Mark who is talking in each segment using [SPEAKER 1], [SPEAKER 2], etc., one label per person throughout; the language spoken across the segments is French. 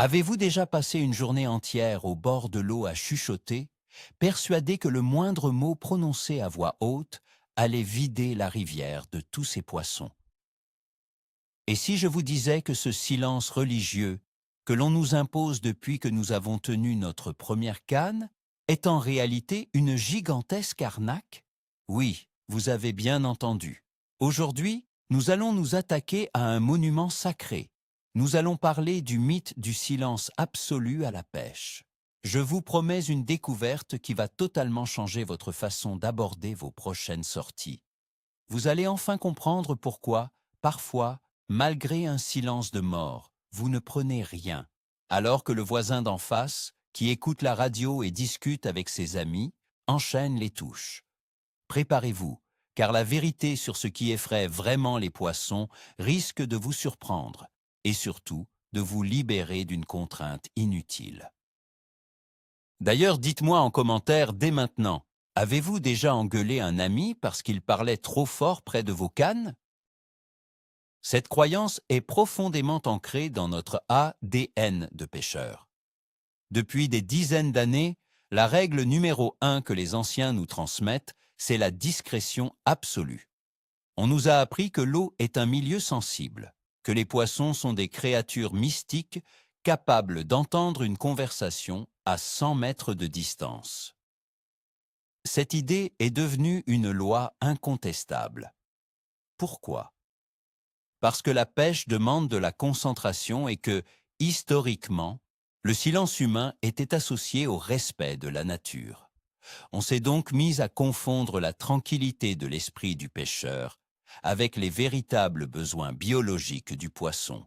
[SPEAKER 1] Avez-vous déjà passé une journée entière au bord de l'eau à chuchoter, persuadé que le moindre mot prononcé à voix haute allait vider la rivière de tous ses poissons? Et si je vous disais que ce silence religieux que l'on nous impose depuis que nous avons tenu notre première canne est en réalité une gigantesque arnaque? Oui, vous avez bien entendu. Aujourd'hui, nous allons nous attaquer à un monument sacré. Nous allons parler du mythe du silence absolu à la pêche. Je vous promets une découverte qui va totalement changer votre façon d'aborder vos prochaines sorties. Vous allez enfin comprendre pourquoi, parfois, malgré un silence de mort, vous ne prenez rien, alors que le voisin d'en face, qui écoute la radio et discute avec ses amis, enchaîne les touches. Préparez-vous, car la vérité sur ce qui effraie vraiment les poissons risque de vous surprendre, et surtout de vous libérer d'une contrainte inutile. D'ailleurs, dites-moi en commentaire dès maintenant, avez-vous déjà engueulé un ami parce qu'il parlait trop fort près de vos cannes? Cette croyance est profondément ancrée dans notre ADN de pêcheur. Depuis des dizaines d'années, la règle numéro 1 que les anciens nous transmettent, c'est la discrétion absolue. On nous a appris que l'eau est un milieu sensible, que les poissons sont des créatures mystiques capables d'entendre une conversation à 100 mètres de distance. Cette idée est devenue une loi incontestable. Pourquoi? Parce que la pêche demande de la concentration et que, historiquement, le silence humain était associé au respect de la nature. On s'est donc mis à confondre la tranquillité de l'esprit du pêcheur avec les véritables besoins biologiques du poisson.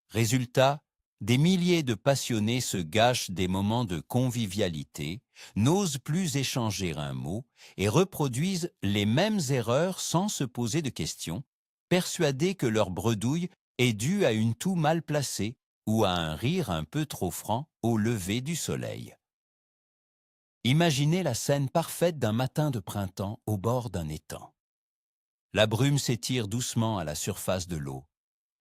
[SPEAKER 1] Résultat, des milliers de passionnés se gâchent des moments de convivialité, n'osent plus échanger un mot et reproduisent les mêmes erreurs sans se poser de questions, persuadés que leur bredouille est due à une toux mal placée ou à un rire un peu trop franc au lever du soleil. Imaginez la scène parfaite d'un matin de printemps au bord d'un étang. La brume s'étire doucement à la surface de l'eau.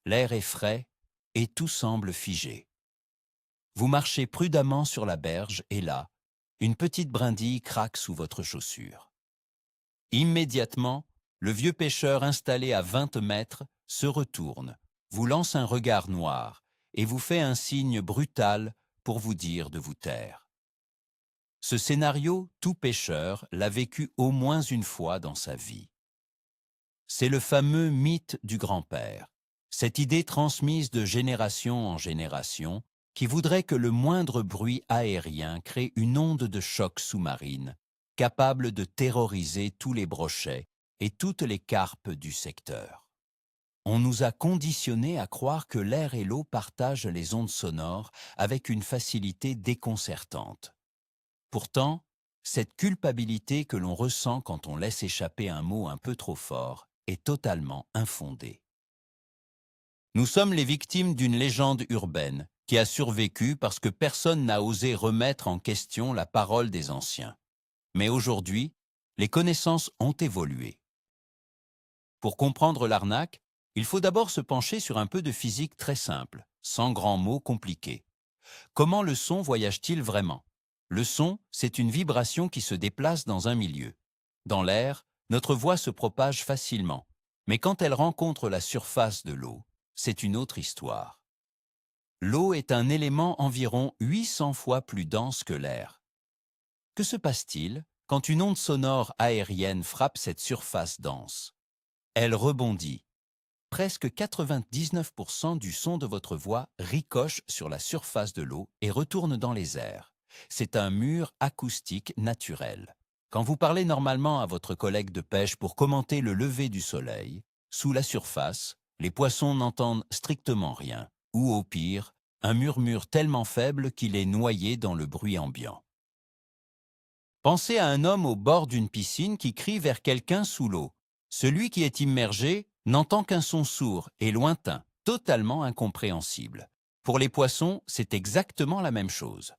[SPEAKER 1] L'air est frais et tout semble figé. Vous marchez prudemment sur la berge et là, une petite brindille craque sous votre chaussure. Immédiatement, le vieux pêcheur installé à 20 mètres se retourne, vous lance un regard noir et vous fait un signe brutal pour vous dire de vous taire. Ce scénario, tout pêcheur l'a vécu au moins une fois dans sa vie. C'est le fameux mythe du grand-père, cette idée transmise de génération en génération qui voudrait que le moindre bruit aérien crée une onde de choc sous-marine, capable de terroriser tous les brochets et toutes les carpes du secteur. On nous a conditionnés à croire que l'air et l'eau partagent les ondes sonores avec une facilité déconcertante. Pourtant, cette culpabilité que l'on ressent quand on laisse échapper un mot un peu trop fort est totalement infondée. Nous sommes les victimes d'une légende urbaine qui a survécu parce que personne n'a osé remettre en question la parole des anciens. Mais aujourd'hui, les connaissances ont évolué. Pour comprendre l'arnaque, il faut d'abord se pencher sur un peu de physique très simple, sans grands mots compliqués. Comment le son voyage-t-il vraiment? Le son, c'est une vibration qui se déplace dans un milieu. Dans l'air, notre voix se propage facilement, mais quand elle rencontre la surface de l'eau, c'est une autre histoire. L'eau est un élément environ 800 fois plus dense que l'air. Que se passe-t-il quand une onde sonore aérienne frappe cette surface dense? Elle rebondit. Presque 99% du son de votre voix ricoche sur la surface de l'eau et retourne dans les airs. C'est un mur acoustique naturel. Quand vous parlez normalement à votre collègue de pêche pour commenter le lever du soleil, sous la surface, les poissons n'entendent strictement rien, ou au pire, un murmure tellement faible qu'il est noyé dans le bruit ambiant. Pensez à un homme au bord d'une piscine qui crie vers quelqu'un sous l'eau. Celui qui est immergé n'entend qu'un son sourd et lointain, totalement incompréhensible. Pour les poissons, c'est exactement la même chose.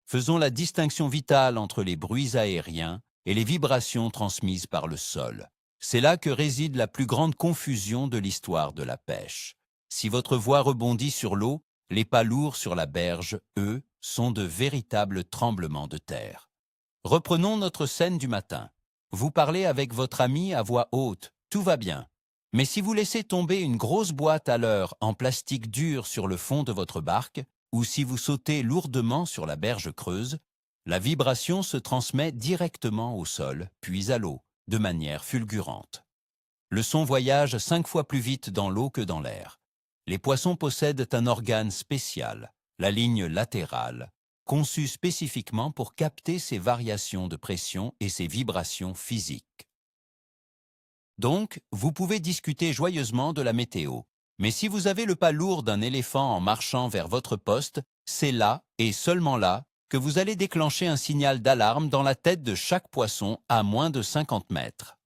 [SPEAKER 1] Faisons la distinction vitale entre les bruits aériens et les vibrations transmises par le sol. C'est là que réside la plus grande confusion de l'histoire de la pêche. Si votre voix rebondit sur l'eau, Les pas lourds sur la berge, eux, sont de véritables tremblements de terre. Reprenons notre scène du matin. Vous parlez avec votre ami à voix haute, tout va bien. Mais si vous laissez tomber une grosse boîte à leurre en plastique dur sur le fond de votre barque, ou si vous sautez lourdement sur la berge creuse, la vibration se transmet directement au sol, puis à l'eau, de manière fulgurante. Le son voyage 5 fois plus vite dans l'eau que dans l'air. Les poissons possèdent un organe spécial, la ligne latérale, conçue spécifiquement pour capter ces variations de pression et ces vibrations physiques. Donc, vous pouvez discuter joyeusement de la météo. Mais si vous avez le pas lourd d'un éléphant en marchant vers votre poste, c'est là, et seulement là, que vous allez déclencher un signal d'alarme dans la tête de chaque poisson à moins de 50 mètres.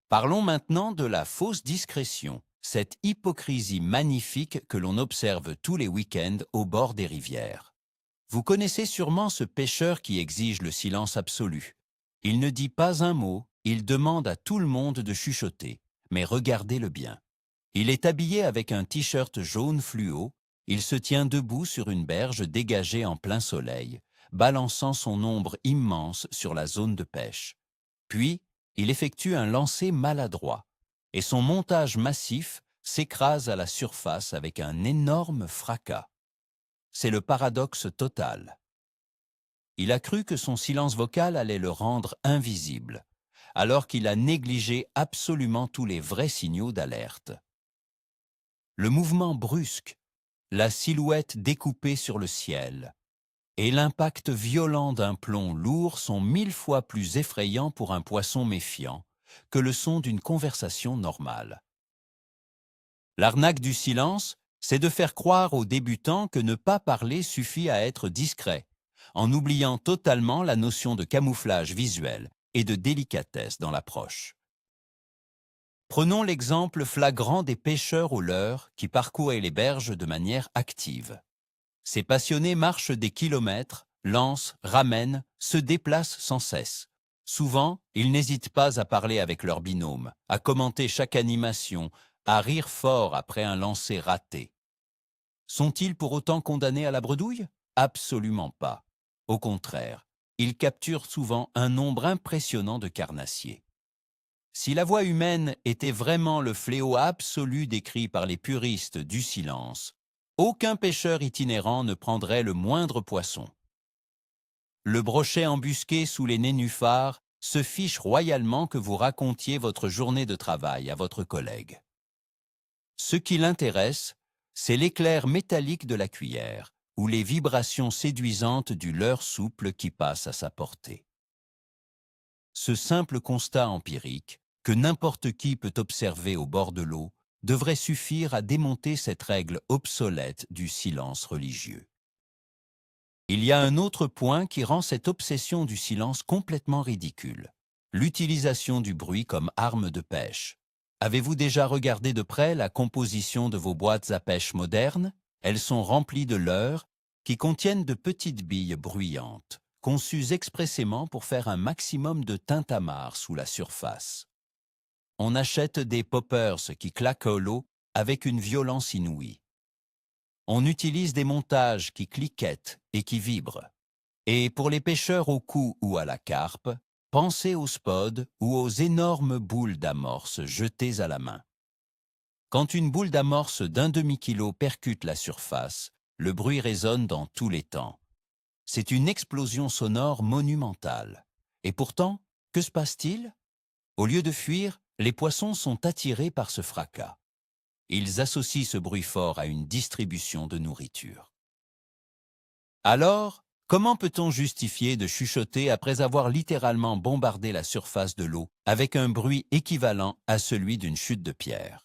[SPEAKER 1] Parlons maintenant de la fausse discrétion, cette hypocrisie magnifique que l'on observe tous les week-ends au bord des rivières. Vous connaissez sûrement ce pêcheur qui exige le silence absolu. Il ne dit pas un mot, il demande à tout le monde de chuchoter. Mais regardez-le bien. Il est habillé avec un t-shirt jaune fluo, il se tient debout sur une berge dégagée en plein soleil, balançant son ombre immense sur la zone de pêche. Puis, il effectue un lancer maladroit, et son montage massif s'écrase à la surface avec un énorme fracas. C'est le paradoxe total. Il a cru que son silence vocal allait le rendre invisible, alors qu'il a négligé absolument tous les vrais signaux d'alerte. Le mouvement brusque, la silhouette découpée sur le ciel, et l'impact violent d'un plomb lourd sont 1000 fois plus effrayants pour un poisson méfiant que le son d'une conversation normale. L'arnaque du silence, c'est de faire croire aux débutants que ne pas parler suffit à être discret, en oubliant totalement la notion de camouflage visuel et de délicatesse dans l'approche. Prenons l'exemple flagrant des pêcheurs au leurre qui parcouraient les berges de manière active. Ces passionnés marchent des kilomètres, lancent, ramènent, se déplacent sans cesse. Souvent, ils n'hésitent pas à parler avec leur binôme, à commenter chaque animation, à rire fort après un lancer raté. Sont-ils pour autant condamnés à la bredouille? Absolument pas. Au contraire, ils capturent souvent un nombre impressionnant de carnassiers. Si la voix humaine était vraiment le fléau absolu décrit par les puristes du silence, aucun pêcheur itinérant ne prendrait le moindre poisson. Le brochet embusqué sous les nénuphars se fiche royalement que vous racontiez votre journée de travail à votre collègue. Ce qui l'intéresse, c'est l'éclair métallique de la cuillère ou les vibrations séduisantes du leurre souple qui passe à sa portée. Ce simple constat empirique, que n'importe qui peut observer au bord de l'eau, devrait suffire à démonter cette règle obsolète du silence religieux. Il y a un autre point qui rend cette obsession du silence complètement ridicule, l'utilisation du bruit comme arme de pêche. Avez-vous déjà regardé de près la composition de vos boîtes à pêche modernes? Elles sont remplies de leurres qui contiennent de petites billes bruyantes, conçues expressément pour faire un maximum de tintamarre sous la surface. On achète des poppers qui claquent à l'eau avec une violence inouïe. On utilise des montages qui cliquettent et qui vibrent. Et pour les pêcheurs au cou ou à la carpe, pensez aux spods ou aux énormes boules d'amorce jetées à la main. Quand une boule d'amorce d'un demi-kilo percute la surface, le bruit résonne dans tous les temps. C'est une explosion sonore monumentale. Et pourtant, que se passe-t-il? Au lieu de fuir, les poissons sont attirés par ce fracas. Ils associent ce bruit fort à une distribution de nourriture. Alors, comment peut-on justifier de chuchoter après avoir littéralement bombardé la surface de l'eau avec un bruit équivalent à celui d'une chute de pierre?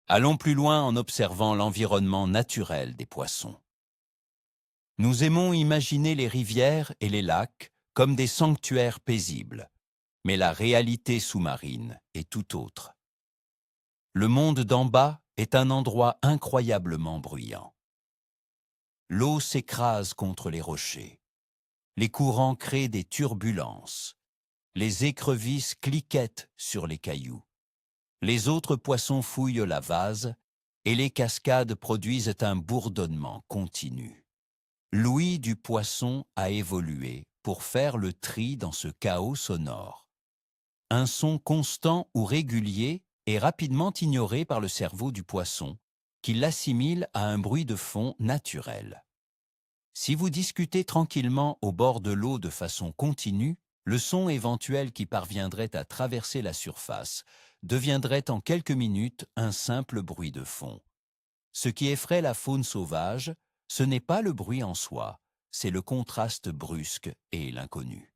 [SPEAKER 1] Allons plus loin en observant l'environnement naturel des poissons. Nous aimons imaginer les rivières et les lacs comme des sanctuaires paisibles. Mais la réalité sous-marine est tout autre. Le monde d'en bas est un endroit incroyablement bruyant. L'eau s'écrase contre les rochers. Les courants créent des turbulences. Les écrevisses cliquettent sur les cailloux. Les autres poissons fouillent la vase et les cascades produisent un bourdonnement continu. L'ouïe du poisson a évolué pour faire le tri dans ce chaos sonore. Un son constant ou régulier est rapidement ignoré par le cerveau du poisson, qui l'assimile à un bruit de fond naturel. Si vous discutez tranquillement au bord de l'eau de façon continue, le son éventuel qui parviendrait à traverser la surface deviendrait en quelques minutes un simple bruit de fond. Ce qui effraie la faune sauvage, ce n'est pas le bruit en soi, c'est le contraste brusque et l'inconnu.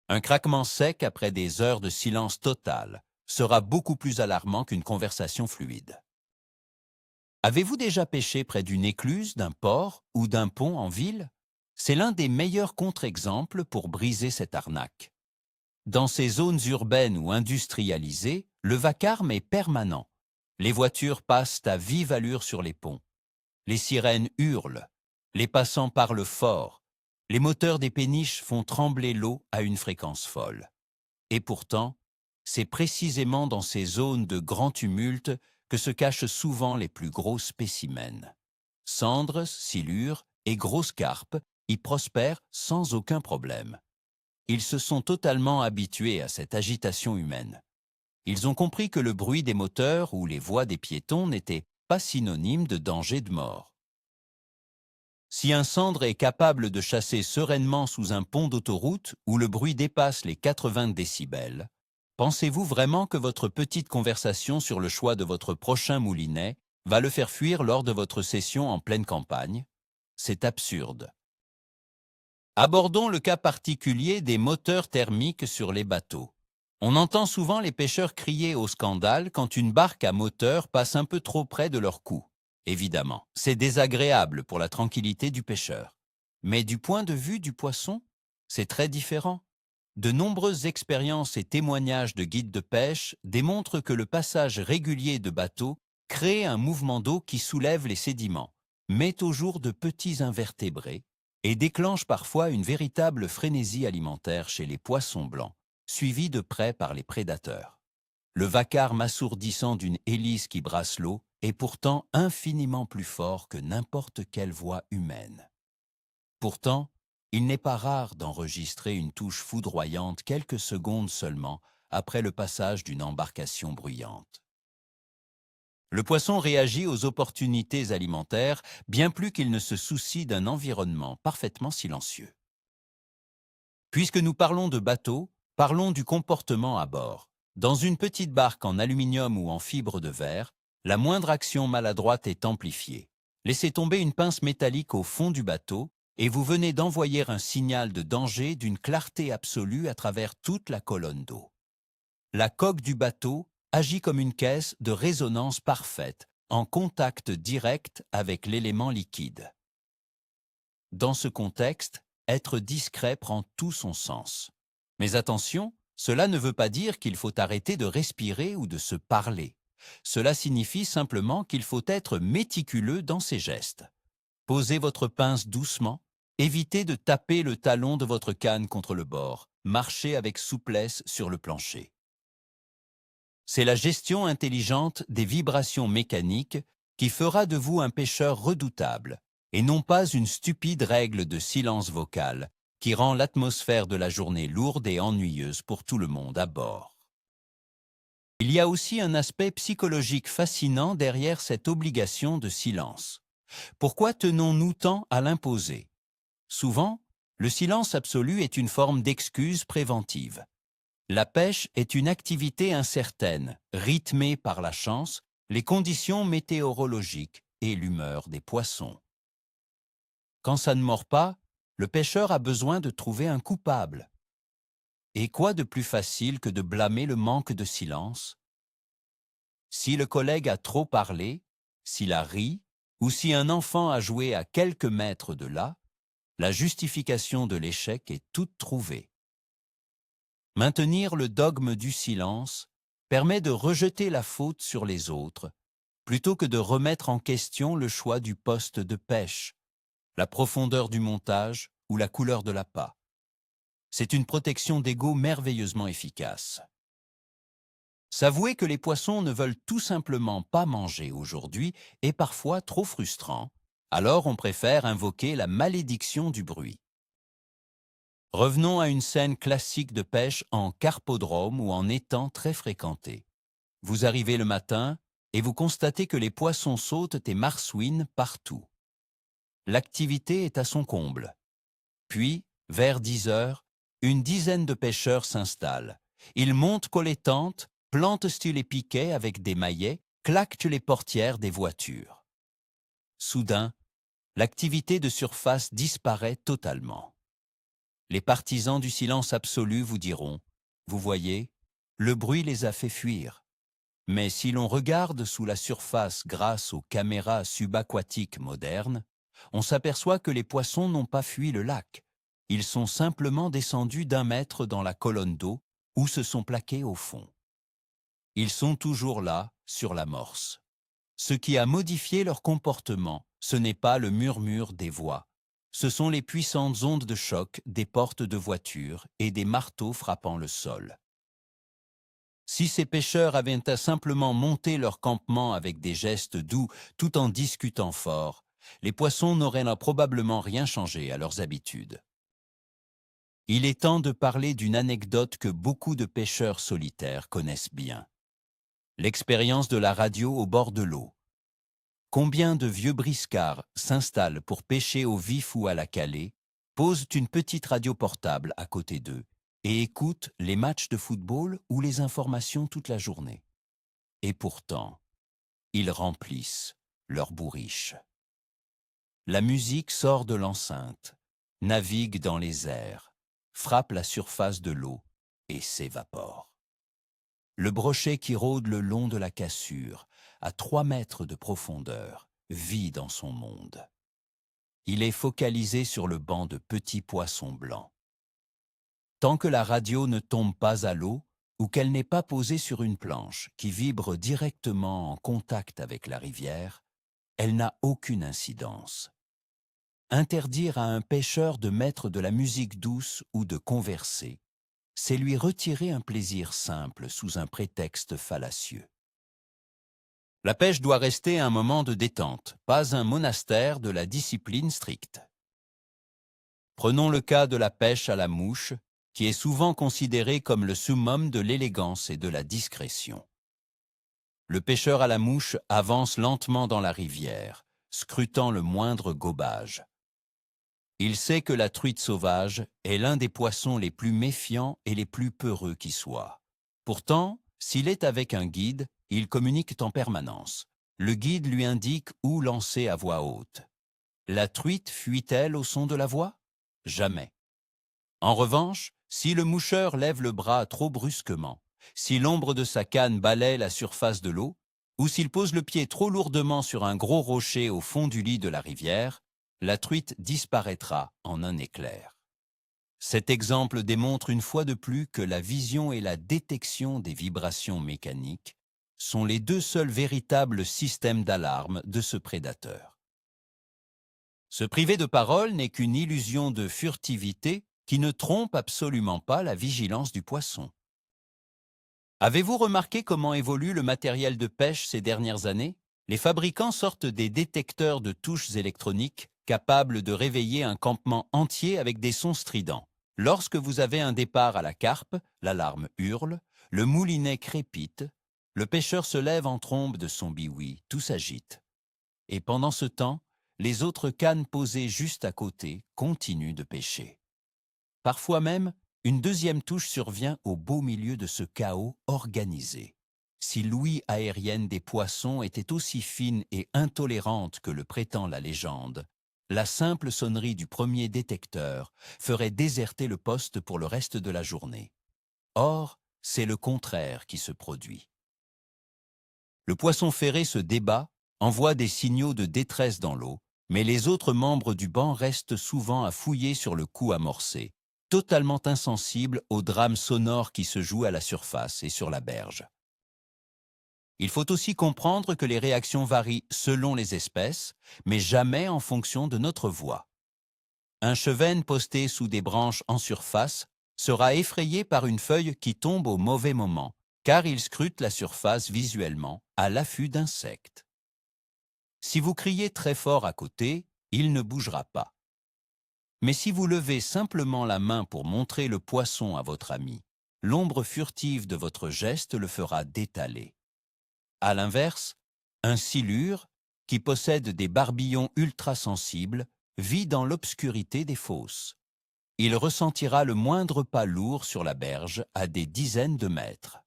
[SPEAKER 1] Un craquement sec après des heures de silence total sera beaucoup plus alarmant qu'une conversation fluide. Avez-vous déjà pêché près d'une écluse, d'un port ou d'un pont en ville? C'est l'un des meilleurs contre-exemples pour briser cette arnaque. Dans ces zones urbaines ou industrialisées, le vacarme est permanent. Les voitures passent à vive allure sur les ponts. Les sirènes hurlent. Les passants parlent fort. Les moteurs des péniches font trembler l'eau à une fréquence folle. Et pourtant, c'est précisément dans ces zones de grand tumulte que se cachent souvent les plus gros spécimens. Cendres, silures et grosses carpes y prospèrent sans aucun problème. Ils se sont totalement habitués à cette agitation humaine. Ils ont compris que le bruit des moteurs ou les voix des piétons n'était pas synonyme de danger de mort. Si un cendre est capable de chasser sereinement sous un pont d'autoroute où le bruit dépasse les 80 décibels, pensez-vous vraiment que votre petite conversation sur le choix de votre prochain moulinet va le faire fuir lors de votre session en pleine campagne? C'est absurde. Abordons le cas particulier des moteurs thermiques sur les bateaux. On entend souvent les pêcheurs crier au scandale quand une barque à moteur passe un peu trop près de leur cou. Évidemment, c'est désagréable pour la tranquillité du pêcheur. Mais du point de vue du poisson, c'est très différent. De nombreuses expériences et témoignages de guides de pêche démontrent que le passage régulier de bateaux crée un mouvement d'eau qui soulève les sédiments, met au jour de petits invertébrés et déclenche parfois une véritable frénésie alimentaire chez les poissons blancs, suivie de près par les prédateurs. Le vacarme assourdissant d'une hélice qui brasse l'eau est pourtant infiniment plus fort que n'importe quelle voix humaine. Pourtant, il n'est pas rare d'enregistrer une touche foudroyante quelques secondes seulement après le passage d'une embarcation bruyante. Le poisson réagit aux opportunités alimentaires bien plus qu'il ne se soucie d'un environnement parfaitement silencieux. Puisque nous parlons de bateau, parlons du comportement à bord. Dans une petite barque en aluminium ou en fibre de verre, la moindre action maladroite est amplifiée. Laissez tomber une pince métallique au fond du bateau et vous venez d'envoyer un signal de danger d'une clarté absolue à travers toute la colonne d'eau. La coque du bateau agit comme une caisse de résonance parfaite, en contact direct avec l'élément liquide. Dans ce contexte, être discret prend tout son sens. Mais attention, cela ne veut pas dire qu'il faut arrêter de respirer ou de se parler. Cela signifie simplement qu'il faut être méticuleux dans ses gestes. Posez votre pince doucement, évitez de taper le talon de votre canne contre le bord, marchez avec souplesse sur le plancher. C'est la gestion intelligente des vibrations mécaniques qui fera de vous un pêcheur redoutable, et non pas une stupide règle de silence vocal qui rend l'atmosphère de la journée lourde et ennuyeuse pour tout le monde à bord. Il y a aussi un aspect psychologique fascinant derrière cette obligation de silence. Pourquoi tenons-nous tant à l'imposer? Souvent, le silence absolu est une forme d'excuse préventive. La pêche est une activité incertaine, rythmée par la chance, les conditions météorologiques et l'humeur des poissons. Quand ça ne mord pas, le pêcheur a besoin de trouver un coupable. Et quoi de plus facile que de blâmer le manque de silence? Si le collègue a trop parlé, s'il a ri, ou si un enfant a joué à quelques mètres de là, la justification de l'échec est toute trouvée. Maintenir le dogme du silence permet de rejeter la faute sur les autres, plutôt que de remettre en question le choix du poste de pêche, la profondeur du montage ou la couleur de l'appât. C'est une protection d'ego merveilleusement efficace. S'avouer que les poissons ne veulent tout simplement pas manger aujourd'hui est parfois trop frustrant, alors on préfère invoquer la malédiction du bruit. Revenons à une scène classique de pêche en carpodrome ou en étang très fréquenté. Vous arrivez le matin et vous constatez que les poissons sautent et marsouinent partout. L'activité est à son comble. Puis, vers 10 heures, une dizaine de pêcheurs s'installent. Ils montent collettantes, plantent les piquets avec des maillets, claquent les portières des voitures. Soudain, l'activité de surface disparaît totalement. Les partisans du silence absolu vous diront « Vous voyez, le bruit les a fait fuir ». Mais si l'on regarde sous la surface grâce aux caméras subaquatiques modernes, on s'aperçoit que les poissons n'ont pas fui le lac. Ils sont simplement descendus d'1 mètre dans la colonne d'eau ou se sont plaqués au fond. Ils sont toujours là, sur l'amorce. Ce qui a modifié leur comportement, ce n'est pas le murmure des voix. Ce sont les puissantes ondes de choc des portes de voitures et des marteaux frappant le sol. Si ces pêcheurs avaient à simplement monter leur campement avec des gestes doux tout en discutant fort, les poissons n'auraient probablement rien changé à leurs habitudes. Il est temps de parler d'une anecdote que beaucoup de pêcheurs solitaires connaissent bien. L'expérience de la radio au bord de l'eau. Combien de vieux briscards s'installent pour pêcher au vif ou à la calée, posent une petite radio portable à côté d'eux et écoutent les matchs de football ou les informations toute la journée. Et pourtant, ils remplissent leur bourriche. La musique sort de l'enceinte, navigue dans les airs, frappe la surface de l'eau et s'évapore. Le brochet qui rôde le long de la cassure, à 3 mètres de profondeur, vit dans son monde. Il est focalisé sur le banc de petits poissons blancs. Tant que la radio ne tombe pas à l'eau ou qu'elle n'est pas posée sur une planche qui vibre directement en contact avec la rivière, elle n'a aucune incidence. Interdire à un pêcheur de mettre de la musique douce ou de converser, c'est lui retirer un plaisir simple sous un prétexte fallacieux. La pêche doit rester un moment de détente, pas un monastère de la discipline stricte. Prenons le cas de la pêche à la mouche, qui est souvent considérée comme le summum de l'élégance et de la discrétion. Le pêcheur à la mouche avance lentement dans la rivière, scrutant le moindre gobage. Il sait que la truite sauvage est l'un des poissons les plus méfiants et les plus peureux qui soient. Pourtant, s'il est avec un guide, il communique en permanence. Le guide lui indique où lancer à voix haute. La truite fuit-elle au son de la voix? Jamais. En revanche, si le moucheur lève le bras trop brusquement, si l'ombre de sa canne balaie la surface de l'eau, ou s'il pose le pied trop lourdement sur un gros rocher au fond du lit de la rivière, la truite disparaîtra en un éclair. Cet exemple démontre une fois de plus que la vision et la détection des vibrations mécaniques sont les 2 seuls véritables systèmes d'alarme de ce prédateur. Se priver de parole n'est qu'une illusion de furtivité qui ne trompe absolument pas la vigilance du poisson. Avez-vous remarqué comment évolue le matériel de pêche ces dernières années? Les fabricants sortent des détecteurs de touches électroniques capables de réveiller un campement entier avec des sons stridents. Lorsque vous avez un départ à la carpe, l'alarme hurle, le moulinet crépite, le pêcheur se lève en trombe de son biouï, tout s'agite. Et pendant ce temps, les autres cannes posées juste à côté continuent de pêcher. Parfois même, une deuxième touche survient au beau milieu de ce chaos organisé. Si l'ouïe aérienne des poissons était aussi fine et intolérante que le prétend la légende, la simple sonnerie du premier détecteur ferait déserter le poste pour le reste de la journée. Or, c'est le contraire qui se produit. Le poisson ferré se débat, envoie des signaux de détresse dans l'eau, mais les autres membres du banc restent souvent à fouiller sur le coup amorcé, totalement insensibles au drame sonore qui se joue à la surface et sur la berge. Il faut aussi comprendre que les réactions varient selon les espèces, mais jamais en fonction de notre voix. Un chevesne posté sous des branches en surface sera effrayé par une feuille qui tombe au mauvais moment, car il scrute la surface visuellement à l'affût d'insectes. Si vous criez très fort à côté, il ne bougera pas. Mais si vous levez simplement la main pour montrer le poisson à votre ami, l'ombre furtive de votre geste le fera détaler. À l'inverse, un silure, qui possède des barbillons ultrasensibles, vit dans l'obscurité des fosses. Il ressentira le moindre pas lourd sur la berge à des dizaines de mètres.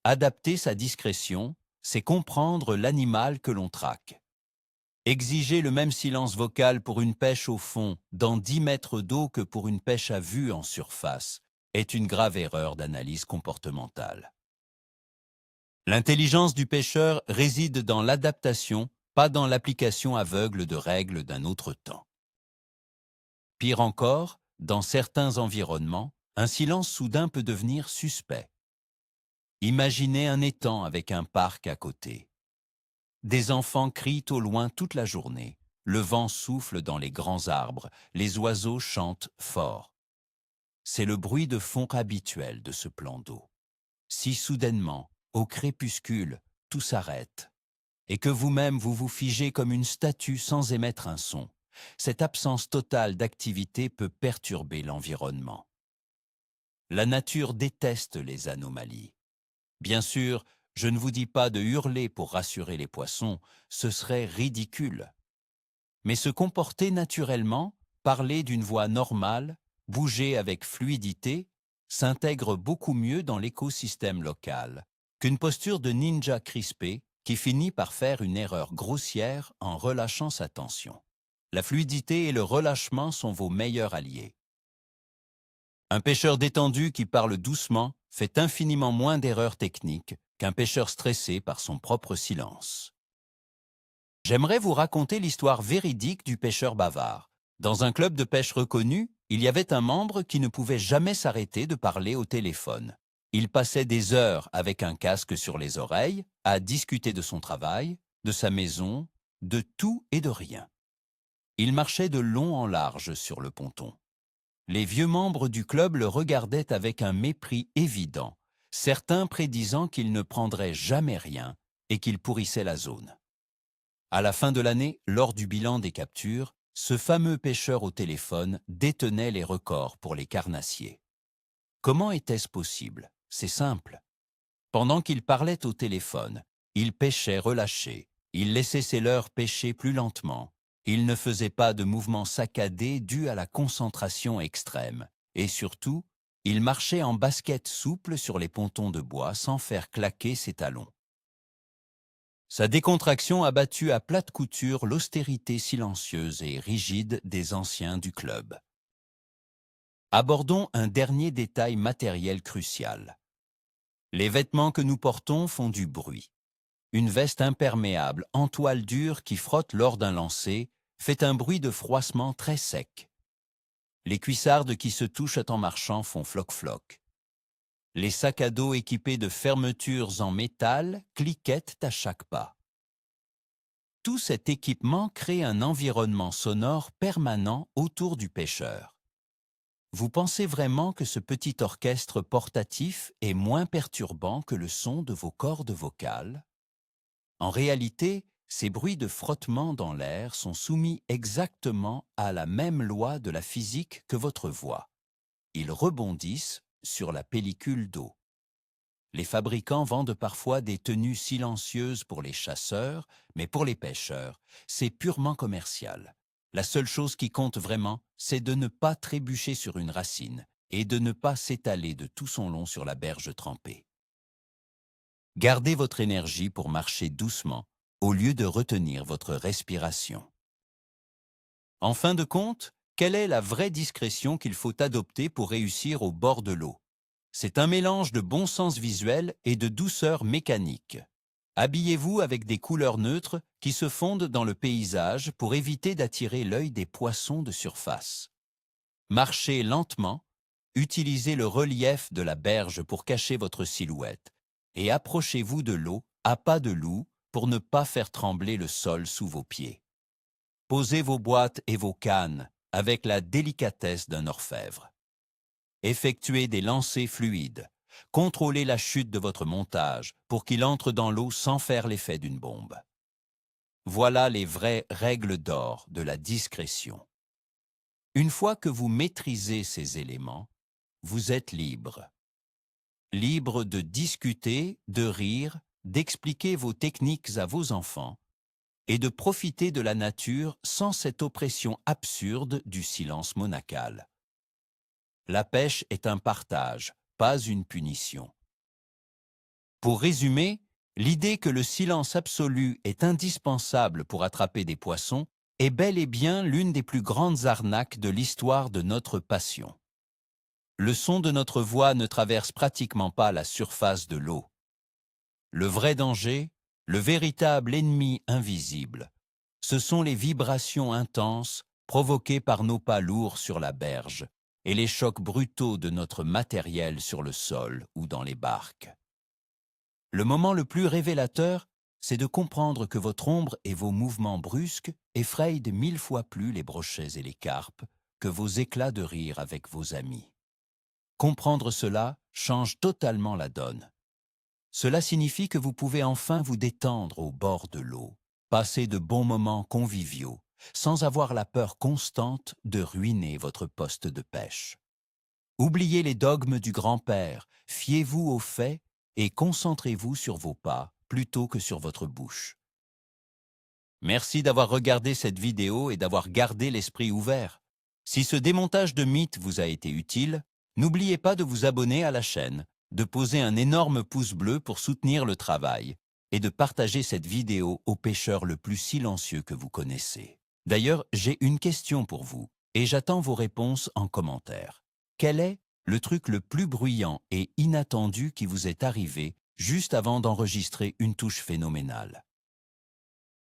[SPEAKER 1] Adapter sa discrétion, c'est comprendre l'animal que l'on traque. Exiger le même silence vocal pour une pêche au fond, dans 10 mètres d'eau que pour une pêche à vue en surface, est une grave erreur d'analyse comportementale. L'intelligence du pêcheur réside dans l'adaptation, pas dans l'application aveugle de règles d'un autre temps. Pire encore, dans certains environnements, un silence soudain peut devenir suspect. Imaginez un étang avec un parc à côté. Des enfants crient au loin toute la journée. Le vent souffle dans les grands arbres, les oiseaux chantent fort. C'est le bruit de fond habituel de ce plan d'eau. Si soudainement, au crépuscule, tout s'arrête, et que vous-même vous vous figez comme une statue sans émettre un son, cette absence totale d'activité peut perturber l'environnement. La nature déteste les anomalies. Bien sûr, je ne vous dis pas de hurler pour rassurer les poissons, ce serait ridicule. Mais se comporter naturellement, parler d'une voix normale, bouger avec fluidité, s'intègre beaucoup mieux dans l'écosystème local qu'une posture de ninja crispé qui finit par faire une erreur grossière en relâchant sa tension. La fluidité et le relâchement sont vos meilleurs alliés. Un pêcheur détendu qui parle doucement fait infiniment moins d'erreurs techniques qu'un pêcheur stressé par son propre silence. J'aimerais vous raconter l'histoire véridique du pêcheur bavard. Dans un club de pêche reconnu, il y avait un membre qui ne pouvait jamais s'arrêter de parler au téléphone. Il passait des heures avec un casque sur les oreilles à discuter de son travail, de sa maison, de tout et de rien. Il marchait de long en large sur le ponton. Les vieux membres du club le regardaient avec un mépris évident, certains prédisant qu'il ne prendrait jamais rien et qu'il pourrissait la zone. À la fin de l'année, lors du bilan des captures, ce fameux pêcheur au téléphone détenait les records pour les carnassiers. Comment était-ce possible? C'est simple. Pendant qu'il parlait au téléphone, il pêchait relâché, il laissait ses leurres pêcher plus lentement, il ne faisait pas de mouvements saccadés dus à la concentration extrême, et surtout, il marchait en basket souple sur les pontons de bois sans faire claquer ses talons. Sa décontraction a battu à plate couture l'austérité silencieuse et rigide des anciens du club. Abordons un dernier détail matériel crucial. Les vêtements que nous portons font du bruit. Une veste imperméable en toile dure qui frotte lors d'un lancer fait un bruit de froissement très sec. Les cuissardes qui se touchent en marchant font floc-floc. Les sacs à dos équipés de fermetures en métal cliquettent à chaque pas. Tout cet équipement crée un environnement sonore permanent autour du pêcheur. Vous pensez vraiment que ce petit orchestre portatif est moins perturbant que le son de vos cordes vocales? En réalité, ces bruits de frottement dans l'air sont soumis exactement à la même loi de la physique que votre voix. Ils rebondissent sur la pellicule d'eau. Les fabricants vendent parfois des tenues silencieuses pour les chasseurs, mais pour les pêcheurs, c'est purement commercial. La seule chose qui compte vraiment, c'est de ne pas trébucher sur une racine et de ne pas s'étaler de tout son long sur la berge trempée. Gardez votre énergie pour marcher doucement, au lieu de retenir votre respiration. En fin de compte, quelle est la vraie discrétion qu'il faut adopter pour réussir au bord de l'eau? C'est un mélange de bon sens visuel et de douceur mécanique. Habillez-vous avec des couleurs neutres qui se fondent dans le paysage pour éviter d'attirer l'œil des poissons de surface. Marchez lentement, utilisez le relief de la berge pour cacher votre silhouette et approchez-vous de l'eau à pas de loup pour ne pas faire trembler le sol sous vos pieds. Posez vos boîtes et vos cannes avec la délicatesse d'un orfèvre. Effectuez des lancers fluides. Contrôlez la chute de votre montage pour qu'il entre dans l'eau sans faire l'effet d'une bombe. Voilà les vraies règles d'or de la discrétion. Une fois que vous maîtrisez ces éléments, vous êtes libre. Libre de discuter, de rire, d'expliquer vos techniques à vos enfants et de profiter de la nature sans cette oppression absurde du silence monacal. La pêche est un partage, pas une punition. Pour résumer, l'idée que le silence absolu est indispensable pour attraper des poissons est bel et bien l'une des plus grandes arnaques de l'histoire de notre passion. Le son de notre voix ne traverse pratiquement pas la surface de l'eau. Le vrai danger, le véritable ennemi invisible, ce sont les vibrations intenses provoquées par nos pas lourds sur la berge et les chocs brutaux de notre matériel sur le sol ou dans les barques. Le moment le plus révélateur, c'est de comprendre que votre ombre et vos mouvements brusques effrayent de 1000 fois plus les brochets et les carpes que vos éclats de rire avec vos amis. Comprendre cela change totalement la donne. Cela signifie que vous pouvez enfin vous détendre au bord de l'eau, passer de bons moments conviviaux, sans avoir la peur constante de ruiner votre poste de pêche. Oubliez les dogmes du grand-père, fiez-vous aux faits et concentrez-vous sur vos pas plutôt que sur votre bouche. Merci d'avoir regardé cette vidéo et d'avoir gardé l'esprit ouvert. Si ce démontage de mythes vous a été utile, n'oubliez pas de vous abonner à la chaîne, de poser un énorme pouce bleu pour soutenir le travail et de partager cette vidéo au pêcheur le plus silencieux que vous connaissez. D'ailleurs, j'ai une question pour vous et j'attends vos réponses en commentaire. Quel est le truc le plus bruyant et inattendu qui vous est arrivé juste avant d'enregistrer une touche phénoménale?